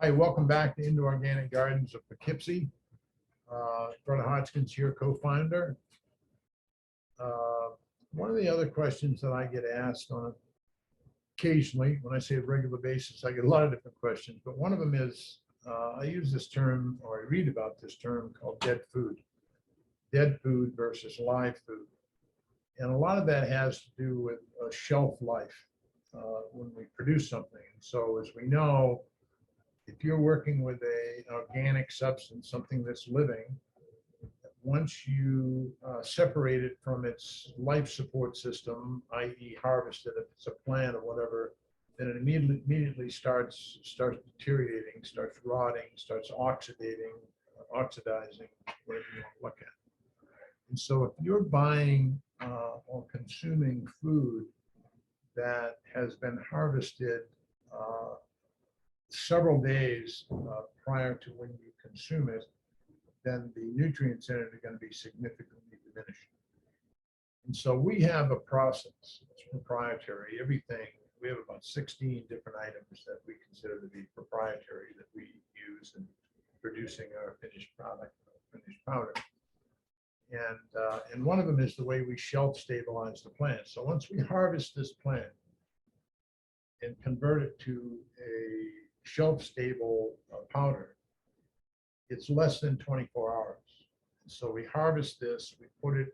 Hi, welcome back to Indoor Organic Gardens of Poughkeepsie. Brother Hodgkins here, co-founder. One of the other questions that I get asked on occasionally, when I say a regular basis, I get a lot of different questions, but one of them is, I use this term, or I read about this term called dead food versus live food. And a lot of that has to do with shelf life when we produce something. So as we know, if you're working with an organic substance, something that's living, once you separate it from its life support system, i.e. harvest it, if it's a plant or whatever, then it immediately starts deteriorating, starts rotting, starts oxidizing, whatever you want to look at. And so if you're buying or consuming food that has been harvested several days prior to when you consume it, then the nutrients in it are going to be significantly diminished. And so we have a process, it's proprietary, everything. We have about 16 different items that we consider to be proprietary that we use in producing our finished product, finished powder. And one of them is the way we shelf stabilize the plant. So once we harvest this plant and convert it to a shelf stable powder, it's less than 24 hours. So we harvest this, we put it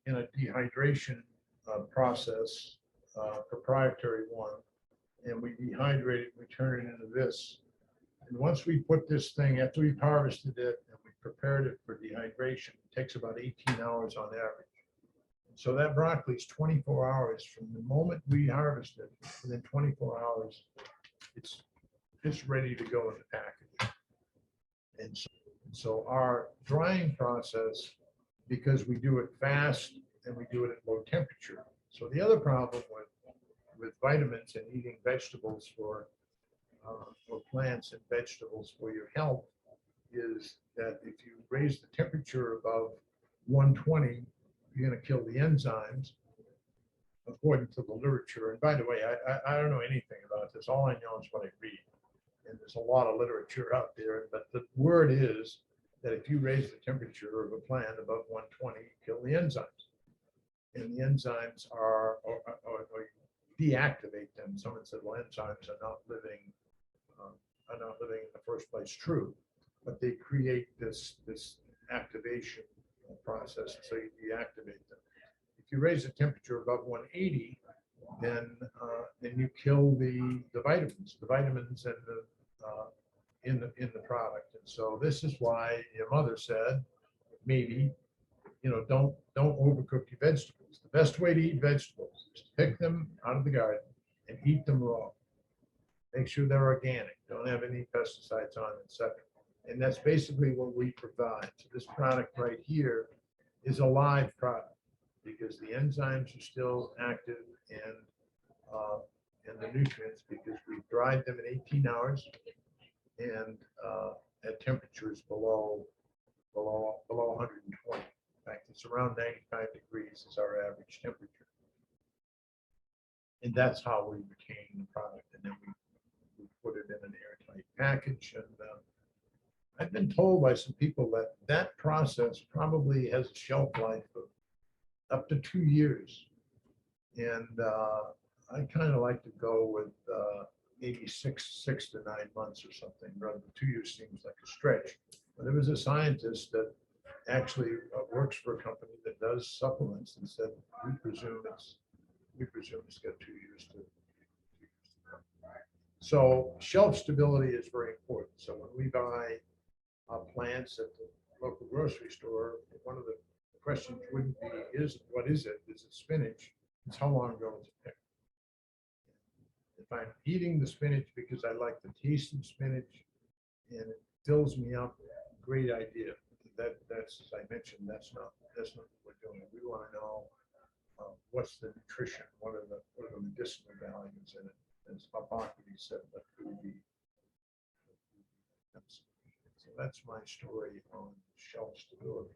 in a dehydration process, proprietary one, and we dehydrate it, we turn it into this. And once we put this thing, after we've harvested it and we prepared it for dehydration, it takes about 18 hours on average. So that broccoli is 24 hours from the moment we harvest it. Within 24 hours, it's just ready to go in the package. And so our drying process, because we do it fast and we do it at low temperature. So the other problem with vitamins and eating vegetables for plants and vegetables for your health is that if you raise the temperature above 120, you're going to kill the enzymes, according to the literature. And by the way, I don't know anything about this. All I know is what I read. And there's a lot of literature out there. But the word is that if you raise the temperature of a plant above 120, you kill the enzymes. And the enzymes or deactivate them. Someone said, well, enzymes are not living in the first place. True. But they create this activation process, so you deactivate them. If you raise the temperature above 180, then you kill the vitamins and in the product. And so this is why your mother said, maybe, don't overcook your vegetables. The best way to eat vegetables is to pick them out of the garden and eat them raw. Make sure they're organic, don't have any pesticides on, etc. And that's basically what we provide. So this product right here is a live product because the enzymes are still active and the nutrients, because we've dried them in 18 hours and at temperatures below 120. In fact, it's around 95 degrees is our average temperature. And that's how we retain the product. And then we put it in an airtight package. And I've been told by some people that process probably has a shelf life of up to 2 years. And I kind of like to go with maybe six to 9 months or something, rather than 2 years seems like a stretch. But there was a scientist that actually works for a company that does supplements and said, we presume it's got 2 years to come. So shelf stability is very important. So when we buy plants at the local grocery store, one of the questions wouldn't be, what is it? Is it spinach? It's how long ago was it picked? If I'm eating the spinach because I like the taste of spinach and it fills me up, great idea. That's, as I mentioned, that's not what we're doing. We want to know what's the nutrition, what are the medicinal values in it. As Hippocrates said, let food be. So that's my story on shelf stability.